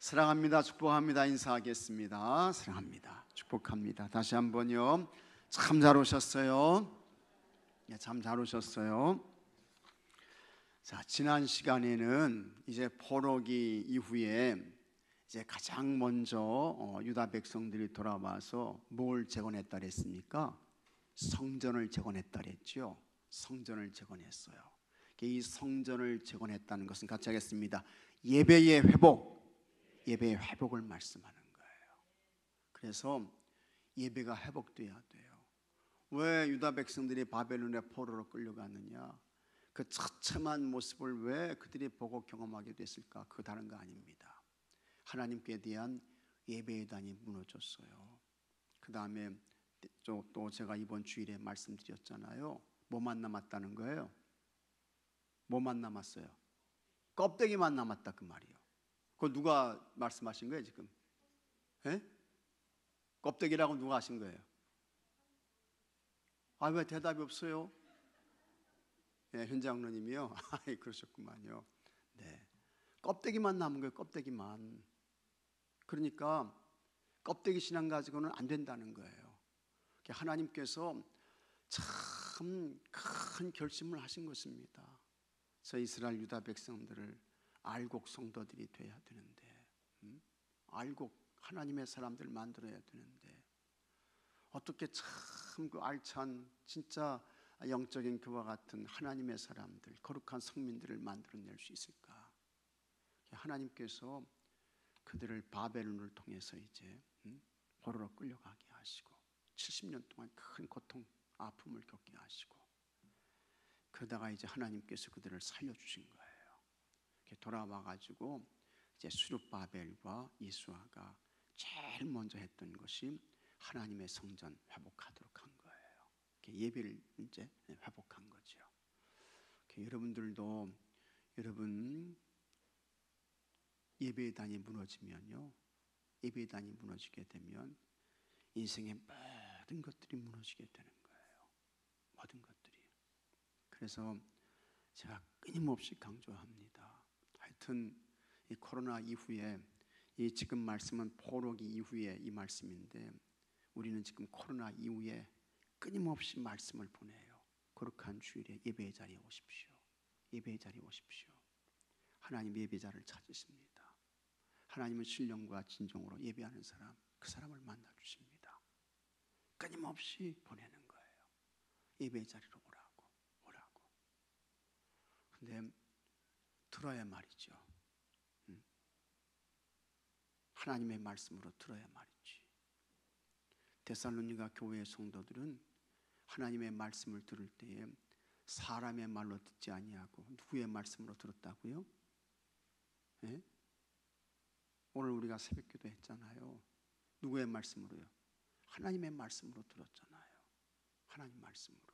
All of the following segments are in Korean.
사랑합니다. 축복합니다. 인사하겠습니다. 사랑합니다. 축복합니다. 다시 한번요. 참 잘 오셨어요. 참 잘 오셨어요. 자, 지난 시간에는 이제 포로기 이후에 이제 가장 먼저 유다 백성들이 돌아와서 뭘 재건했다 그랬습니까? 성전을 재건했다 그랬죠. 성전을 재건했어요. 이 성전을 재건했다는 것은 같이 하겠습니다. 예배의 회복, 예배의 회복을 말씀하는 거예요. 그래서 예배가 회복돼야 돼요. 왜 유다 백성들이 바벨론의 포로로 끌려갔느냐? 그 처참한 모습을 왜 그들이 보고 경험하게 됐을까? 그 다른 거 아닙니다. 하나님께 대한 예배의 단이 무너졌어요. 그 다음에 또 제가 이번 주일에 말씀드렸잖아요. 뭐만 남았다는 거예요? 뭐만 남았어요? 껍데기만 남았다 그 말이에요. 그거 누가 말씀하신 거예요 지금? 예? 껍데기라고 누가 하신 거예요? 아, 왜 대답이 없어요? 예, 현장로님이요. 아, 그러셨구만요. 네, 껍데기만 남은 거예요. 껍데기만. 그러니까 껍데기 신앙 가지고는 안 된다는 거예요. 하나님께서 참 큰 결심을 하신 것입니다. 저 이스라엘 유다 백성들을 알곡 성도들이 돼야 되는데, 알곡 하나님의 사람들 만들어야 되는데 어떻게 참 그 알찬 진짜 영적인 그와 같은 하나님의 사람들, 거룩한 성민들을 만들어낼 수 있을까? 하나님께서 그들을 바벨론을 통해서 이제 포로로 끌려가게 하시고 70년 동안 큰 고통, 아픔을 겪게 하시고, 그러다가 이제 하나님께서 그들을 살려주신 거예요. 돌아와 가지고 이제 수룹바벨과 이수아가 제일 먼저 했던 것이 하나님의 성전 회복하도록 한 거예요. 예배를 이제 회복한 거죠. 여러분들도 여러분 예배의 단이 무너지면요, 예배의 단이 무너지게 되면 인생의 모든 것들이 무너지게 되는 거예요. 모든 것들이. 그래서 제가 끊임없이 강조합니다. 하여튼 이 코로나 이후에, 이 지금 말씀은 포로기 이후에 이 말씀인데, 우리는 지금 코로나 이후에 끊임없이 말씀을 보내요. 거룩한 주일에 예배의 자리에 오십시오. 예배의 자리에 오십시오. 하나님 예배자를 찾으십니다. 하나님은 신령과 진정으로 예배하는 사람, 그 사람을 만나 주십니다. 끊임없이 보내는 거예요. 예배의 자리로 오라고. 근데 들어야 말이죠. 하나님의 말씀으로 들어야 말이지. 데살로니가 교회의 성도들은 하나님의 말씀을 들을 때에 사람의 말로 듣지 아니하고 누구의 말씀으로 들었다고요? 예? 오늘 우리가 새벽기도 했잖아요. 누구의 말씀으로요? 하나님의 말씀으로 들었잖아요. 하나님 말씀으로.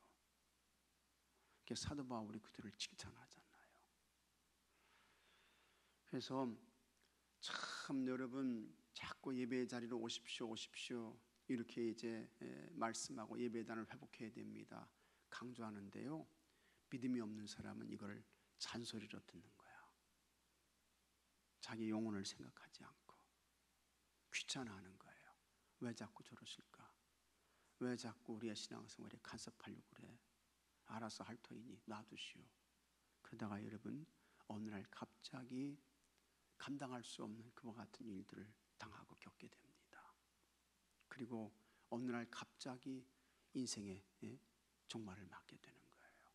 사도 바울이 그들을 칭찬하잖아요. 그래서 참 여러분 자꾸 예배의 자리로 오십시오 이렇게 이제 말씀하고 예배단을 회복해야 됩니다. 강조하는데요, 믿음이 없는 사람은 이걸 잔소리로 듣는 거야. 자기 영혼을 생각하지 않고 귀찮아하는 거예요. 왜 자꾸 저러실까? 왜 자꾸 우리의 신앙생활에 간섭하려고 그래? 알아서 할 터이니 놔두시오. 그러다가 여러분 어느 날 갑자기 감당할 수 없는 그와 같은 일들을 당하고 겪게 됩니다. 그리고 어느 날 갑자기 인생의 종말을 맞게 되는 거예요.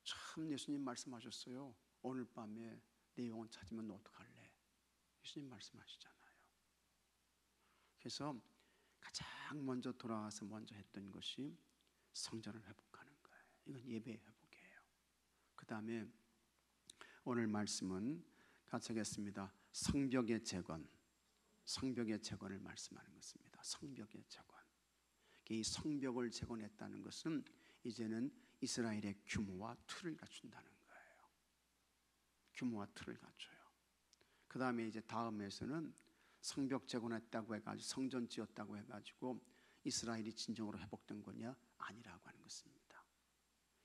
참 예수님 말씀하셨어요. 오늘 밤에 내 영혼 찾으면 너 어떡할래? 예수님 말씀하시잖아요. 그래서 가장 먼저 돌아와서 먼저 했던 것이 성전을 회복하는 거예요. 이건 예배의 회복이에요. 그 다음에 오늘 말씀은 같이 하겠습니다. 성벽의 재건, 성벽의 재건을 말씀하는 것입니다. 성벽의 재건. 이 성벽을 재건했다는 것은 이제는 이스라엘의 규모와 틀을 갖춘다는 거예요. 규모와 틀을 갖춰요. 그 다음에 이제 다음에서는 성벽 재건했다고 해가지고 성전 지었다고 해가지고 이스라엘이 진정으로 회복된 거냐? 아니라고 하는 것입니다.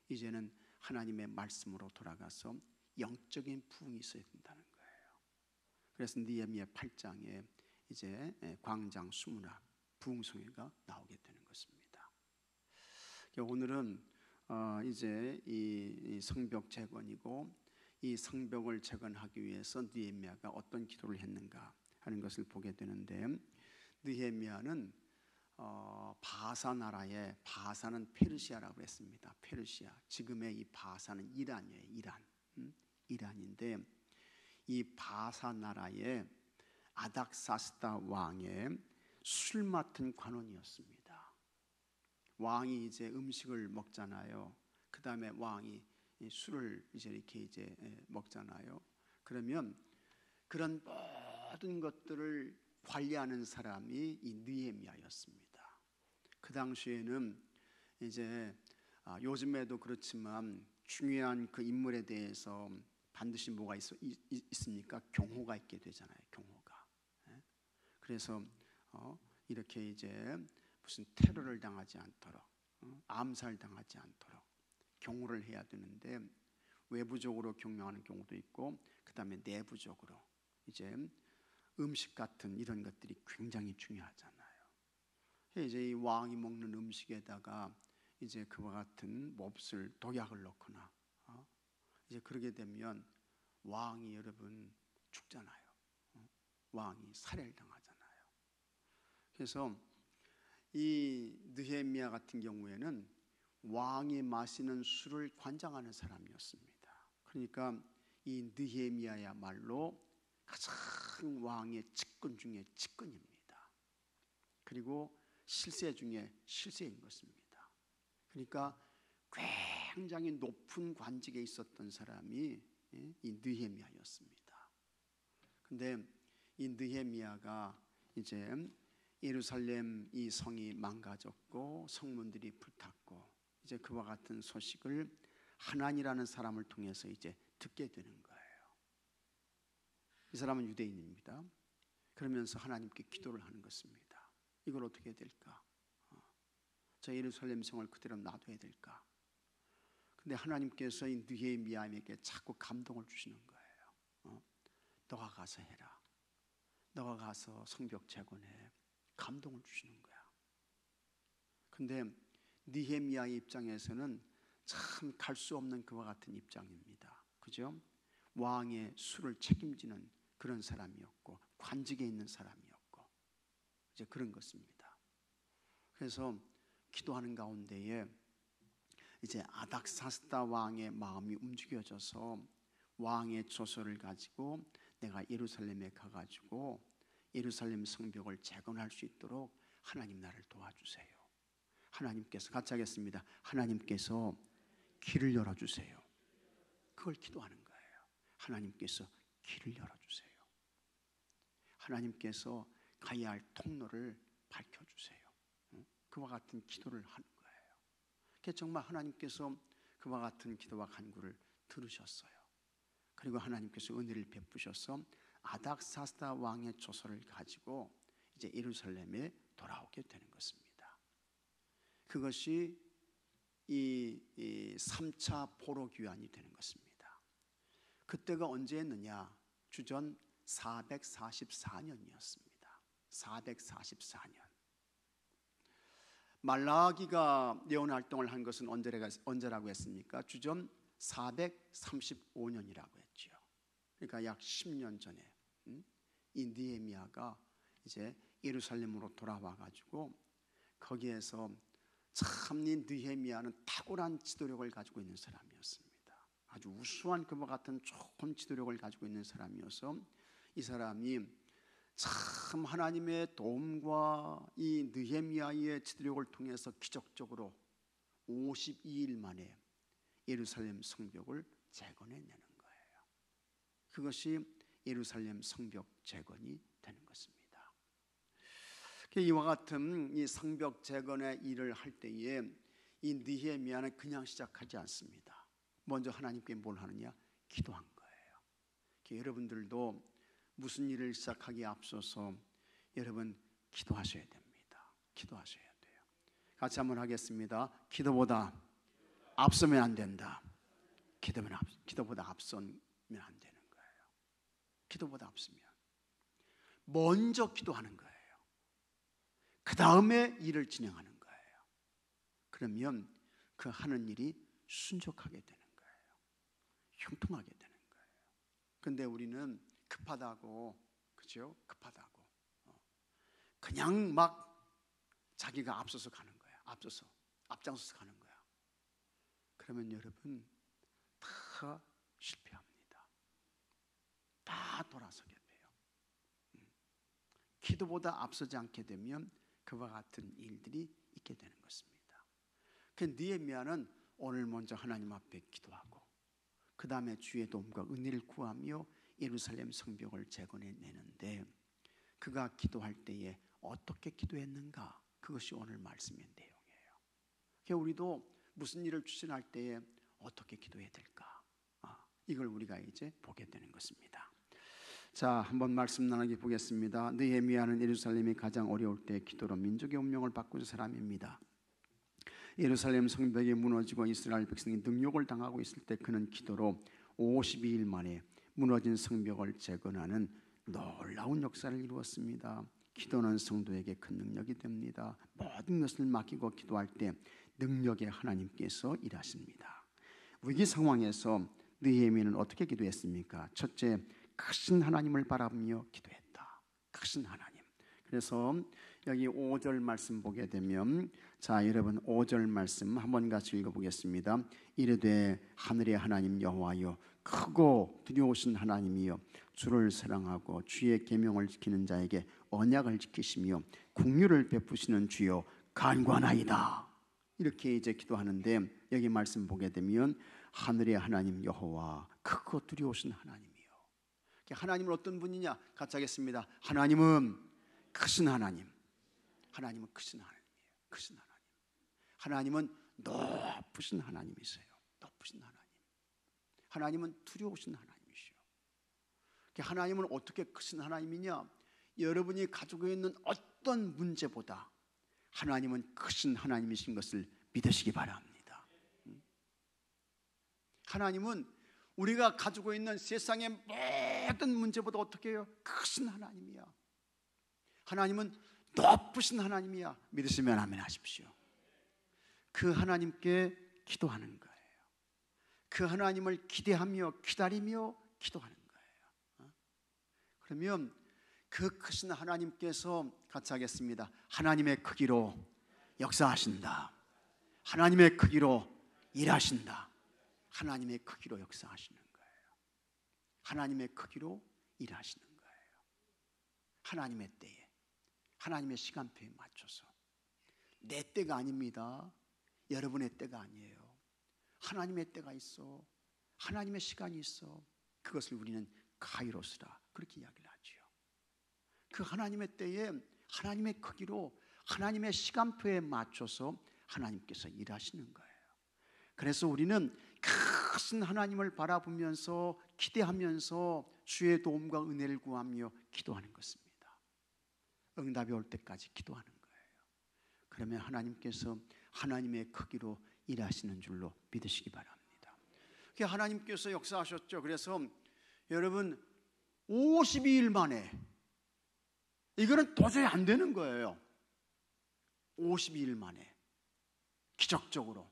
이제는 하나님의 말씀으로 돌아가서 영적인 부흥이 있어야 된다는 거예요. 그래서 느헤미야 8장에 이제 광장 수문학 부흥성회가 나오게 되는 것입니다. 오늘은 이제 이 성벽 재건이고, 이 성벽을 재건하기 위해서 느헤미야가 어떤 기도를 했는가 하는 것을 보게 되는데, 느헤미야는 바사 나라의, 바사는 페르시아라고 했습니다. 페르시아, 지금의 이 바사는 이란이에요. 이란인데, 이 바사 나라의 아닥사스다 왕의 술 맡은 관원이었습니다. 왕이 이제 음식을 먹잖아요. 그 다음에 왕이 술을 이제 이렇게 이제 먹잖아요. 그러면 그런 모든 것들을 관리하는 사람이 이 느헤미야였습니다. 그 당시에는 이제 요즘에도 그렇지만 중요한 그 인물에 대해서 반드시 뭐가 있습니까? 경호가 있게 되잖아요. 경호가. 그래서 이렇게 이제 무슨 테러를 당하지 않도록, 암살당하지 않도록 경호를 해야 되는데, 외부적으로 경영하는 경우도 있고, 그 다음에 내부적으로 이제 음식 같은 이런 것들이 굉장히 중요하잖아요. 이제 이 왕이 먹는 음식에다가 이제 그와 같은 몹쓸 독약을 넣거나 이제 그러게 되면 왕이 여러분 죽잖아요. 왕이 살해를 당하잖아요. 그래서 이 느헤미야 같은 경우에는 왕이 마시는 술을 관장하는 사람이었습니다. 그러니까 이 느헤미야야말로 가장 왕의 직권 중에 직권입니다. 그리고 실세 중에 실세인 것입니다. 그러니까 굉장히 높은 관직에 있었던 사람이 이 느헤미야였습니다. 근데 이 느헤미야가 이제 예루살렘 이 성이 망가졌고 성문들이 불탔고, 이제 그와 같은 소식을 하난이라는 사람을 통해서 이제 듣게 되는 거예요. 이 사람은 유대인입니다. 그러면서 하나님께 기도를 하는 것입니다. 이걸 어떻게 해야 될까? 저 예루살렘 성을 그대로 놔둬야 될까? 근데 하나님께서 이 느헤미야에게 자꾸 감동을 주시는 거예요. 너가 가서 해라. 너가 가서 성벽 재건해. 감동을 주시는 거야. 근데 느헤미야의 입장에서는 참 갈 수 없는 그와 같은 입장입니다. 그죠? 왕의 술을 책임지는 그런 사람이었고, 관직에 있는 사람이었고, 이제 그런 것입니다. 그래서 기도하는 가운데에 이제 아닥사스다 왕의 마음이 움직여져서 왕의 조서를 가지고 내가 예루살렘에 가가지고 예루살렘 성벽을 재건할 수 있도록 하나님 나를 도와주세요. 하나님께서, 같이 하겠습니다. 하나님께서 길을 열어주세요. 그걸 기도하는 거예요. 하나님께서 길을 열어주세요. 하나님께서 가야 할 통로를 밝혀주세요. 그와 같은 기도를 하는 거예요. 정말 하나님께서 그와 같은 기도와 간구를 들으셨어요. 그리고 하나님께서 은혜를 베푸셔서 아닥사스다 왕의 조서를 가지고 이제 예루살렘에 돌아오게 되는 것입니다. 그것이 이 3차 포로 귀환이 되는 것입니다. 그때가 언제였느냐? 주전 444년이었습니다. 444년. 말라기가 예언 활동을 한 것은 언제라고 했습니까? 주전 435년이라고 했지요. 그러니까 약 10년 전에 이 느헤미야가 이제 예루살렘으로 돌아와 가지고 거기에서 참 이 느헤미야는 탁월한 지도력을 가지고 있는 사람이었습니다. 아주 우수한 그와 같은 좋은 지도력을 가지고 있는 사람이어서 이 사람이 참 하나님의 도움과 이 느헤미야의 지도력을 통해서 기적적으로 52일 만에 예루살렘 성벽을 재건해내는 거예요. 그것이 예루살렘 성벽 재건이 되는 것입니다. 이와 같은 이 성벽 재건의 일을 할 때에 이 느헤미야는 그냥 시작하지 않습니다. 먼저 하나님께 뭘 하느냐? 기도한 거예요. 여러분들도 무슨 일을 시작하기에 앞서서 여러분 기도하셔야 됩니다. 기도하셔야 돼요. 같이 한번 하겠습니다. 기도보다 앞서면 안 된다. 기도보다 앞서면 안 되는 거예요. 기도보다 앞서면. 먼저 기도하는 거예요. 그 다음에 일을 진행하는 거예요. 그러면 그 하는 일이 순적하게 되는 거예요. 형통하게 되는 거예요. 근데 우리는 급하다고, 그죠? 급하다고 그냥 막 자기가 앞서서 가는 거예요. 앞장서서 가는 거야. 그러면 여러분 다 실패합니다. 다 돌아서게 돼요. 기도보다 앞서지 않게 되면 그와 같은 일들이 있게 되는 것입니다. 그 느헤미야는 오늘 먼저 하나님 앞에 기도하고 그 다음에 주의 도움과 은혜를 구하며 예루살렘 성벽을 재건해내는데, 그가 기도할 때에 어떻게 기도했는가? 그것이 오늘 말씀의 내용이에요. 그러니까 우리도 무슨 일을 추진할 때에 어떻게 기도해야 될까? 이걸 우리가 이제 보게 되는 것입니다. 자, 한번 말씀 나누기 보겠습니다. 느헤미야는 예루살렘이 가장 어려울 때 기도로 민족의 운명을 바꾼 사람입니다. 예루살렘 성벽이 무너지고 이스라엘 백성이 능욕을 당하고 있을 때 그는 기도로 52일 만에 무너진 성벽을 재건하는 놀라운 역사를 이루었습니다. 기도는 성도에게 큰 능력이 됩니다. 모든 것을 맡기고 기도할 때 능력의 하나님께서 일하십니다. 위기 상황에서 느헤미야는 어떻게 기도했습니까? 첫째, 크신 하나님을 바라보며 기도했다. 크신 하나님. 그래서 여기 5절 말씀 보게 되면, 자, 여러분 5절 말씀 한번 같이 읽어보겠습니다. 이르되 하늘의 하나님 여호와여, 크고 두려우신 하나님이여, 주를 사랑하고 주의 계명을 지키는 자에게 언약을 지키시며 긍휼을 베푸시는 주여 간구하나이다. 이렇게 이제 기도하는데, 여기 말씀 보게 되면 하늘의 하나님 여호와, 크고 두려우신 하나님이요. 하나님은 어떤 분이냐? 같이 하겠습니다. 하나님은 크신 하나님. 하나님은 크신 하나님이에요. 크신 하나님. 하나님은 높으신 하나님이세요. 높으신 하나님. 하나님은 두려우신 하나님이시요. 하나님은 어떻게 크신 하나님이냐? 여러분이 가지고 있는 어떤 문제보다 하나님은 크신 하나님이신 것을 믿으시기 바랍니다. 하나님은 우리가 가지고 있는 세상의 모든 문제보다 어떻게 해요? 크신 하나님이야. 하나님은 높으신 하나님이야. 믿으시면 아멘 하십시오. 그 하나님께 기도하는 거예요. 그 하나님을 기대하며 기다리며 기도하는 거예요. 그러면 그 크신 하나님께서 같이 하겠습니다. 하나님의 크기로 역사하신다. 하나님의 크기로 일하신다. 하나님의 크기로 역사하시는 거예요. 하나님의 크기로 일하시는 거예요. 하나님의 때에, 하나님의 시간표에 맞춰서. 내 때가 아닙니다. 여러분의 때가 아니에요. 하나님의 때가 있어. 하나님의 시간이 있어. 그것을 우리는 카이로스라 그렇게 이야기를 하죠. 그 하나님의 때에 하나님의 크기로 하나님의 시간표에 맞춰서 하나님께서 일하시는 거예요. 그래서 우리는 크신 하나님을 바라보면서 기대하면서 주의 도움과 은혜를 구하며 기도하는 것입니다. 응답이 올 때까지 기도하는 거예요. 그러면 하나님께서 하나님의 크기로 일하시는 줄로 믿으시기 바랍니다. 하나님께서 역사하셨죠. 그래서 여러분 52일 만에, 이거는 도저히 안 되는 거예요. 52일 만에 기적적으로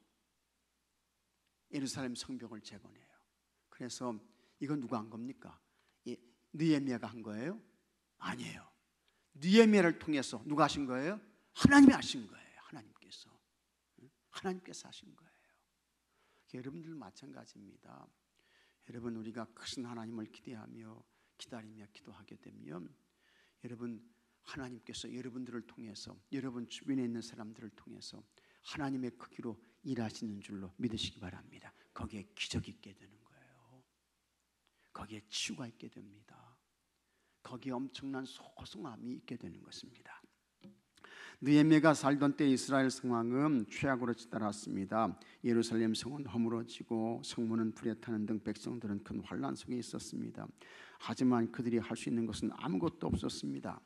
예루살렘 성벽을 재건해요. 그래서 이건 누가 한 겁니까? 느헤미야가 한 거예요? 아니에요. 느헤미야를 통해서 누가 하신 거예요? 하나님이 하신 거예요. 하나님께서 하신 거예요. 여러분들 마찬가지입니다. 여러분, 우리가 크신 하나님을 기대하며 기다리며 기도하게 되면 여러분, 하나님께서 여러분들을 통해서, 여러분 주변에 있는 사람들을 통해서 하나님의 크기로 일하시는 줄로 믿으시기 바랍니다. 거기에 기적이 있게 되는 거예요. 거기에 치유가 있게 됩니다. 거기에 엄청난 소성함이 있게 되는 것입니다. 느헤미야가 살던 때 이스라엘 상황은 최악으로 치달았습니다. 예루살렘 성은 허물어지고 성문은 불에 타는 등 백성들은 큰 환난 속에 있었습니다. 하지만 그들이 할 수 있는 것은 아무것도 없었습니다.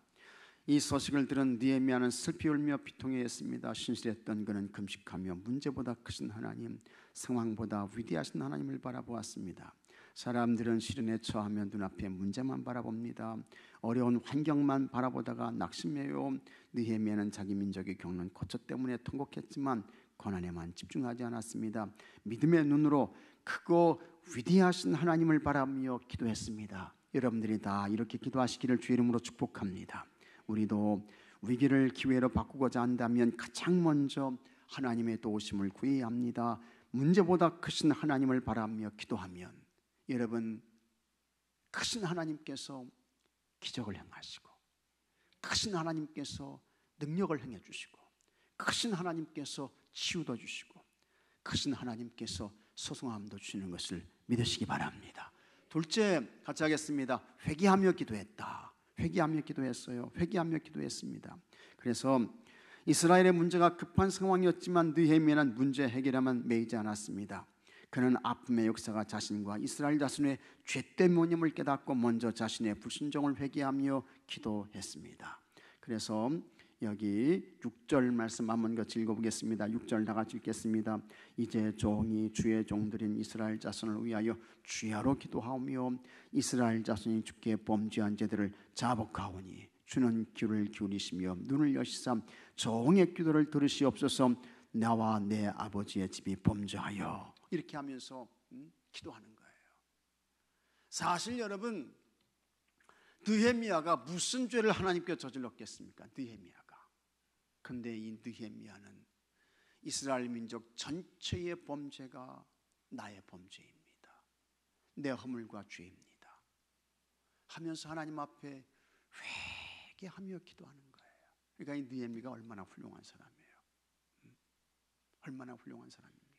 이 소식을 들은 느헤미야는 슬피 울며 비통해했습니다. 신실했던 그는 금식하며 문제보다 크신 하나님, 상황보다 위대하신 하나님을 바라보았습니다. 사람들은 시련에 처하면 눈앞에 문제만 바라봅니다. 어려운 환경만 바라보다가 낙심해요. 느헤미야는 자기 민족이 겪는 고초 때문에 통곡했지만 고난에만 집중하지 않았습니다. 믿음의 눈으로 크고 위대하신 하나님을 바라며 기도했습니다. 여러분들이 다 이렇게 기도하시기를 주 이름으로 축복합니다. 우리도 위기를 기회로 바꾸고자 한다면 가장 먼저 하나님의 도우심을 구해야 합니다. 문제보다 크신 하나님을 바라며 기도하면 여러분, 크신 하나님께서 기적을 행하시고, 크신 하나님께서 능력을 행해 주시고, 크신 하나님께서 치유도 주시고, 크신 하나님께서 소성함도 주시는 것을 믿으시기 바랍니다. 둘째, 같이 하겠습니다. 회개하며 기도했다. 회개하며 기도했어요. 회개하며 기도했습니다. 그래서 이스라엘의 문제가 급한 상황이었지만 느헤미야는 문제 해결에만 매이지 않았습니다. 그는 아픔의 역사가 자신과 이스라엘 자손의 죄 때문임을 깨닫고 먼저 자신의 불순종을 회개하며 기도했습니다. 그래서 여기 6절 말씀 한번 같이 읽어보겠습니다. 6절 다 같이 읽겠습니다. 이제 종이 주의 종들인 이스라엘 자손을 위하여 주야로 기도하오며 이스라엘 자손이 주께 범죄한 죄들을 자복하오니 주는 귀를 기울이시며 눈을 여시사 종의 기도를 들으시옵소서. 나와 내 아버지의 집이 범죄하여. 이렇게 하면서 기도하는 거예요. 사실 여러분, 느헤미야가 무슨 죄를 하나님께 저질렀겠습니까? 느헤미야가. 근데 이 느헤미야는 이스라엘 민족 전체의 범죄가 나의 범죄입니다, 내 허물과 죄입니다 하면서 하나님 앞에 회개하며 기도하는 거예요. 그러니까 이 느헤미야가 얼마나 훌륭한 사람이에요. 얼마나 훌륭한 사람입니까?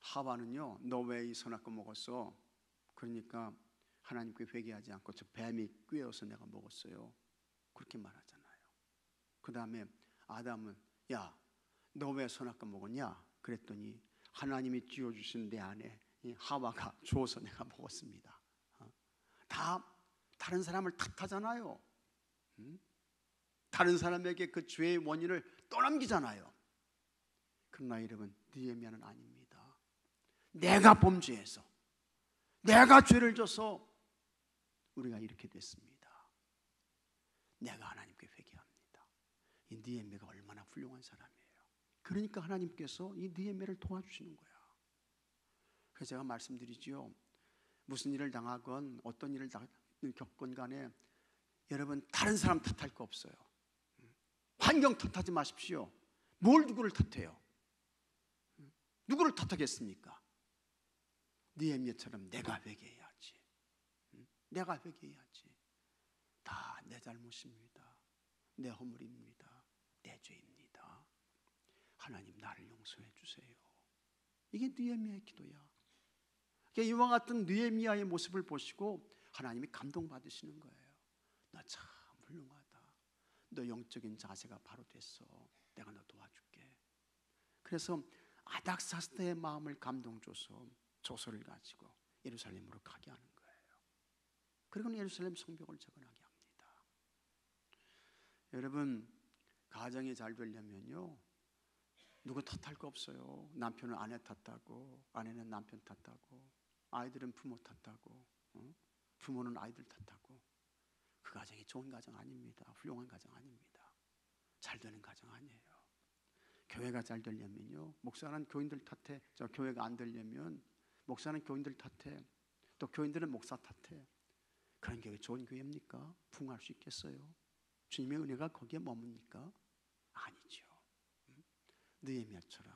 하와는요, 너 왜 이 선악과 먹었어? 그러니까 하나님께 회개하지 않고 저 뱀이 꿰어서 내가 먹었어요, 그렇게 말하잖아요. 그 다음에 아담은 야, 너 왜 선악과 먹었냐? 그랬더니 하나님이 쥐어주신 내 안에 이 하와가 주어서 내가 먹었습니다. 다 다른 사람을 탓하잖아요. 다른 사람에게 그 죄의 원인을 떠넘기잖아요. 그러나 여러분, 느헤미야는 아닙니다. 내가 범죄해서, 내가 죄를 져서 우리가 이렇게 됐습니다. 내가 하나님께 회개합니다. 이 느헤미야가 얼마나 훌륭한 사람이에요. 그러니까 하나님께서 이 느헤미야를 도와주시는 거야. 그래서 제가 말씀드리지요, 무슨 일을 당하건 어떤 일을 겪건 간에 여러분, 다른 사람 탓할 거 없어요. 환경 탓하지 마십시오. 뭘 누구를 탓해요? 누구를 탓하겠습니까? 느헤미야처럼 내가 회개해야지. 내가 회개해야지. 다 내 잘못입니다. 내 허물입니다. 내 죄입니다. 하나님, 나를 용서해 주세요. 이게 느헤미야의 기도야. 그러니까 이와 같은 느헤미야의 모습을 보시고 하나님이 감동받으시는 거예요. 너 참 훌륭하다. 너 영적인 자세가 바로 됐어. 내가 너 도와줄게. 그래서 아닥사스다의 마음을 감동 줘서 조서를 가지고 예루살렘으로 가게 하는 거예요. 그리고는 예루살렘 성벽을 재건하게 합니다. 여러분, 가정이 잘 되려면요, 누구 탓할 거 없어요. 남편은 아내 탓하고, 아내는 남편 탓하고, 아이들은 부모 탓하고, 부모는 아이들 탓하고. 그 가정이 좋은 가정 아닙니다. 훌륭한 가정 아닙니다. 잘 되는 가정 아니에요. 교회가 잘 되려면요, 목사는 교인들 탓해. 저 교회가 안 되려면 목사는 교인들 탓해. 또 교인들은 목사 탓해. 그런 교회 좋은 교회입니까? 부흥할 수 있겠어요? 주님의 은혜가 거기에 머뭅니까? 아니죠. 느헤미야처럼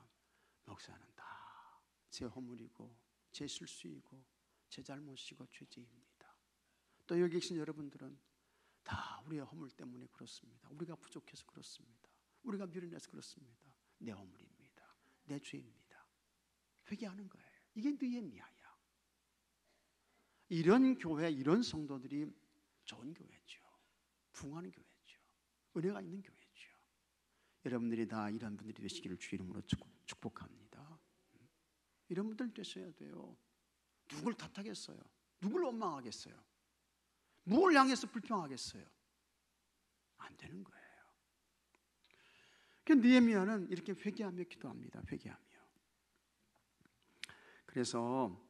목사는 다 제 허물이고 제 실수이고 제 잘못이고 죄지입니다. 또 여기 계신 여러분들은 다 우리의 허물 때문에 그렇습니다. 우리가 부족해서 그렇습니다. 우리가 미련해서 그렇습니다. 내 허물입니다. 내 죄입니다. 회개하는 거예요. 이게 느헤미야야. 이런 교회, 이런 성도들이 좋은 교회죠. 부흥하는 교회죠. 은혜가 있는 교회죠. 여러분들이 다 이런 분들이 되시기를 주 이름으로 축복합니다. 이런 분들 되셔야 돼요. 누굴 탓하겠어요? 누굴 원망하겠어요? 뭘 향해서 불평하겠어요? 안 되는 거예요. 그 느헤미야는 이렇게 회개하며 기도합니다. 회개하며. 그래서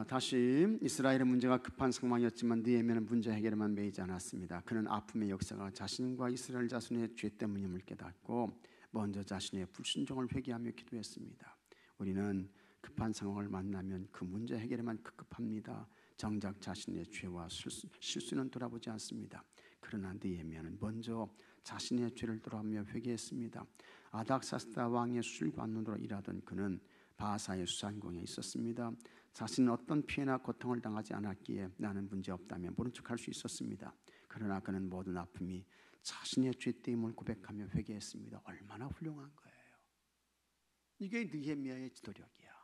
다시 이스라엘의 문제가 급한 상황이었지만 느헤미야는 문제 해결에만 매이지 않았습니다. 그는 아픔의 역사가 자신과 이스라엘 자손의 죄 때문임을 깨닫고 먼저 자신의 불순종을 회개하며 기도했습니다. 우리는 급한 상황을 만나면 그 문제 해결에만 급급합니다. 정작 자신의 죄와 실수는 돌아보지 않습니다. 그러나 느헤미야는 먼저 자신의 죄를 돌아보며 회개했습니다. 아닥사스다 왕의 술관원으로 일하던 그는 바사의 수산공에 있었습니다. 자신은 어떤 피해나 고통을 당하지 않았기에 나는 문제없다며 모른 척할 수 있었습니다. 그러나 그는 모든 아픔이 자신의 죄 때임을 고백하며 회개했습니다. 얼마나 훌륭한 거예요. 이게 느헤미야의 지도력이야.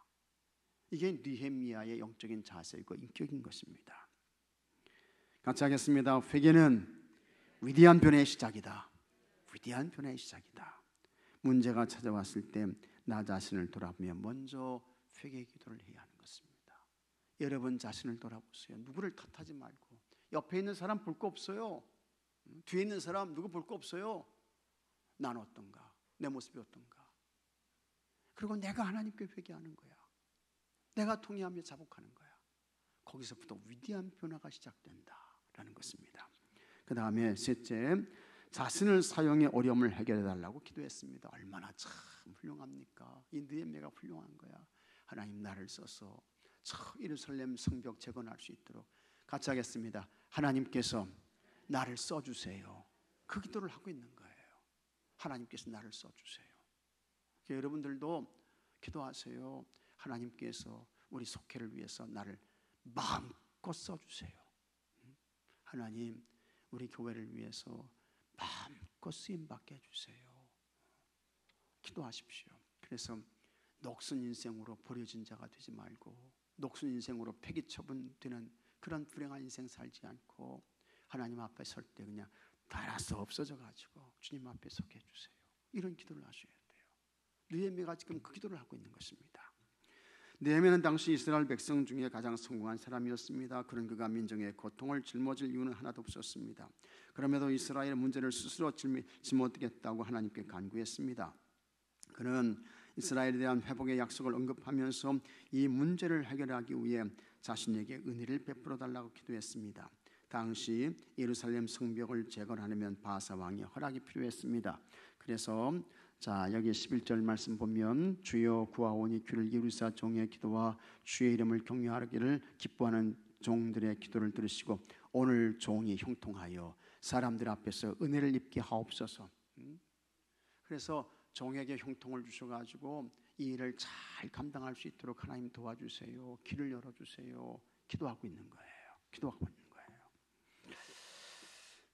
이게 느헤미야의 영적인 자세이고 인격인 것입니다. 같이 하겠습니다. 회개는 위대한 변화의 시작이다. 위대한 변화의 시작이다. 문제가 찾아왔을 때 나 자신을 돌아보며 먼저 회개 기도를 해야 하는 것입니다. 여러분 자신을 돌아보세요. 누구를 탓하지 말고. 옆에 있는 사람 볼 거 없어요. 뒤에 있는 사람 누구 볼 거 없어요. 난 어떤가? 내 모습이 어떤가? 그리고 내가 하나님께 회개하는 거야. 내가 통회하며 자복하는 거야. 거기서부터 위대한 변화가 시작된다라는 것입니다. 그 다음에 셋째, 자신을 사용해 어려움을 해결해 달라고 기도했습니다. 얼마나 참 훌륭합니까? 이 느헤미야가 훌륭한 거야. 하나님 나를 써서 저 예루살렘 성벽 재건할 수 있도록 같이 하겠습니다. 하나님께서 나를 써주세요. 그 기도를 하고 있는 거예요. 하나님께서 나를 써주세요. 여러분들도 기도하세요. 하나님께서 우리 속회를 위해서 나를 마음껏 써주세요. 하나님 우리 교회를 위해서 마음껏 쓰임받게 해주세요. 기도하십시오. 그래서 녹슨 인생으로 버려진 자가 되지 말고 녹슨 인생으로 폐기 처분되는 그런 불행한 인생 살지 않고 하나님 앞에 설 때 그냥 달아서 없어져 가지고 주님 앞에 서게 해주세요. 이런 기도를 하셔야 돼요. 느헤미야가 지금 그 기도를 하고 있는 것입니다. 느헤미야는 당시 이스라엘 백성 중에 가장 성공한 사람이었습니다. 그런 그가 민족의 고통을 짊어질 이유는 하나도 없었습니다. 그럼에도 이스라엘의 문제를 스스로 짊어지겠다고 하나님께 간구했습니다. 그는 이스라엘에 대한 회복의 약속을 언급하면서 이 문제를 해결하기 위해 자신에게 은혜를 베풀어 달라고 기도했습니다. 당시 예루살렘 성벽을 재건하려면 바사 왕의 허락이 필요했습니다. 그래서 여기 11절 말씀 보면 주여 구하오니 귀를 기울이사 종의 기도와 주의 이름을 경외하기를 기뻐하는 종들의 기도를 들으시고 오늘 종이 형통하여 사람들 앞에서 은혜를 입게 하옵소서. 그래서 종에게 형통을 주셔가지고 이 일을 잘 감당할 수 있도록 하나님 도와주세요. 길을 열어주세요. 기도하고 있는 거예요. 기도하고 있는 거예요.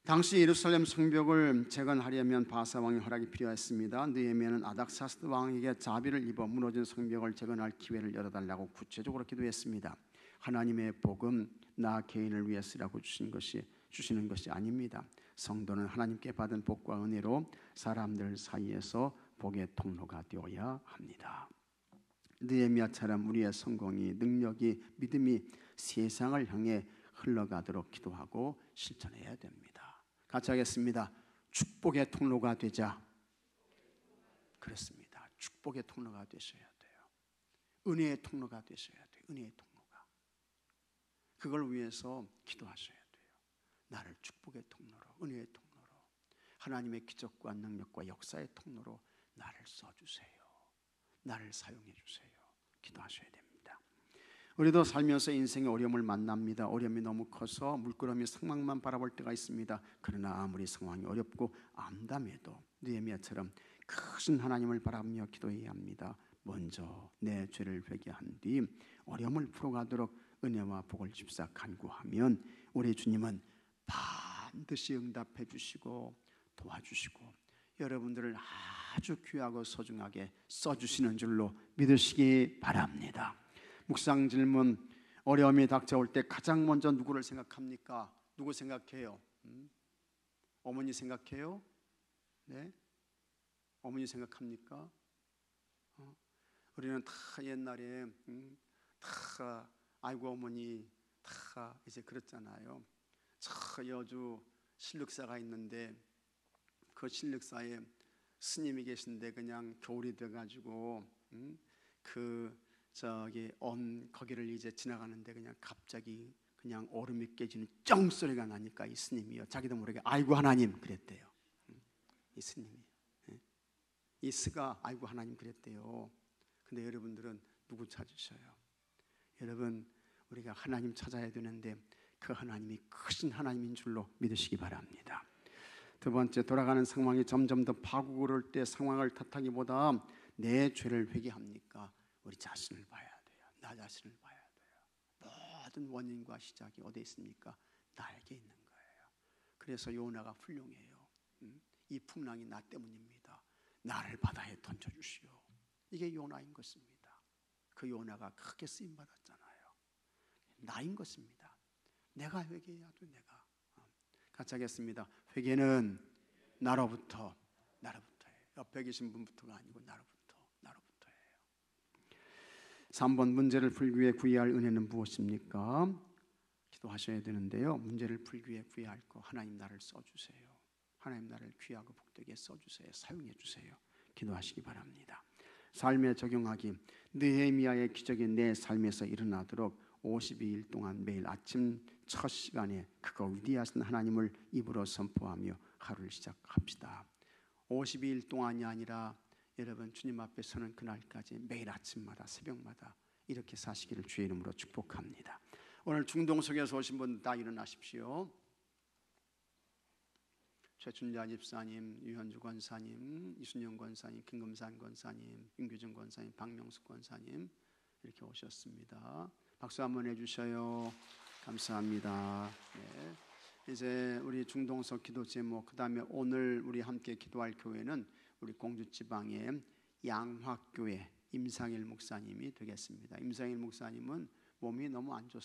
당시 예루살렘 성벽을 재건하려면 바사 왕의 허락이 필요했습니다. 느헤미야는 아닥사스다 왕에게 자비를 입어 무너진 성벽을 재건할 기회를 열어달라고 구체적으로 기도했습니다. 하나님의 복은 나 개인을 위해 쓰라고 주시는 것이 아닙니다. 성도는 하나님께 받은 복과 은혜로 사람들 사이에서 복의 통로가 되어야 합니다. 느헤미야처럼 우리의 성공이, 능력이, 믿음이 세상을 향해 흘러가도록 기도하고 실천해야 됩니다. 같이 하겠습니다. 축복의 통로가 되자. 그렇습니다. 축복의 통로가 되셔야 돼요. 은혜의 통로가 되셔야 돼요. 은혜의 통로가. 그걸 위해서 기도하셔야 돼요. 나를 축복의 통로로, 은혜의 통로로, 하나님의 기적과 능력과 역사의 통로로 나를 써주세요. 나를 사용해 주세요. 기도하셔야 됩니다. 우리도 살면서 인생의 어려움을 만납니다. 어려움이 너무 커서 물끄러미 상황만 바라볼 때가 있습니다. 그러나 아무리 상황이 어렵고 암담해도 느헤미야처럼 크신 하나님을 바라보며 기도해야 합니다. 먼저 내 죄를 회개한 뒤 어려움을 풀어가도록 은혜와 복을 집사 간구하면 우리 주님은 반드시 응답해 주시고 도와주시고 여러분들을 아주 귀하고 소중하게 써주시는 줄로 믿으시기 바랍니다. 묵상 질문, 어려움이 닥쳐올 때 가장 먼저 누구를 생각합니까? 누구 생각해요? 어머니 생각해요? 네? 어머니 생각합니까? 우리는 다 옛날에 다 아이고 어머니 다 이제 그랬잖아요. 저 여주 신력사가 있는데 그 신력사에 스님이 계신데 그냥 겨울이 돼가지고 거기를 이제 지나가는데 그냥 갑자기 그냥 얼음이 깨지는 쩡 소리가 나니까 이 스님이요 자기도 모르게 아이고 하나님 그랬대요. 이 스님이 이 스가 아이고 하나님 그랬대요. 근데 여러분들은 누구 찾으셔요? 여러분 우리가 하나님 찾아야 되는데 그 하나님이 크신 하나님인 줄로 믿으시기 바랍니다. 두 번째, 돌아가는 상황이 점점 더 파국을 때 상황을 탓하기보다 내 죄를 회개합니까? 우리 자신을 봐야 돼요. 나 자신을 봐야 돼요. 모든 원인과 시작이 어디에 있습니까? 나에게 있는 거예요. 그래서 요나가 훌륭해요. 이 풍랑이 나 때문입니다. 나를 바다에 던져주시오. 이게 요나인 것입니다. 그 요나가 크게 쓰임받았잖아요. 나인 것입니다. 내가 회개해야 돼. 내가 같이 하겠습니다. 회개는 나로부터예요. 옆에 계신 분부터가 아니고 나로부터예요. 3번, 문제를 풀기 위해 구해야 할 은혜는 무엇입니까? 기도하셔야 되는데요. 문제를 풀기 위해 구해야 할 거, 하나님 나를 써주세요. 하나님 나를 귀하고 복되게 써주세요. 사용해 주세요. 기도하시기 바랍니다. 삶에 적용하기, 느헤미야의 기적이 내 삶에서 일어나도록 52일 동안 매일 아침 첫 시간에 그가 위대하신 하나님을 입으로 선포하며 하루를 시작합시다. 52일 동안이 아니라 여러분 주님 앞에 서는 그날까지 매일 아침마다 새벽마다 이렇게 사시기를 주의 이름으로 축복합니다. 오늘 중동석에서 오신 분 다 일어나십시오. 최춘자 집사님, 유현주 권사님, 이순영 권사님, 김금산 권사님, 윤규정 권사님, 박명숙 권사님 이렇게 오셨습니다. 박수 한번 해주셔요. 감사합니다. 네. 이제 우리 중동석 기도 제목, 그 다음에 오늘 우리 함께 기도할 교회는 우리 공주지방의 양화교회 임상일 목사님이 되겠습니다. 임상일 목사님은 몸이 너무 안 좋습니다.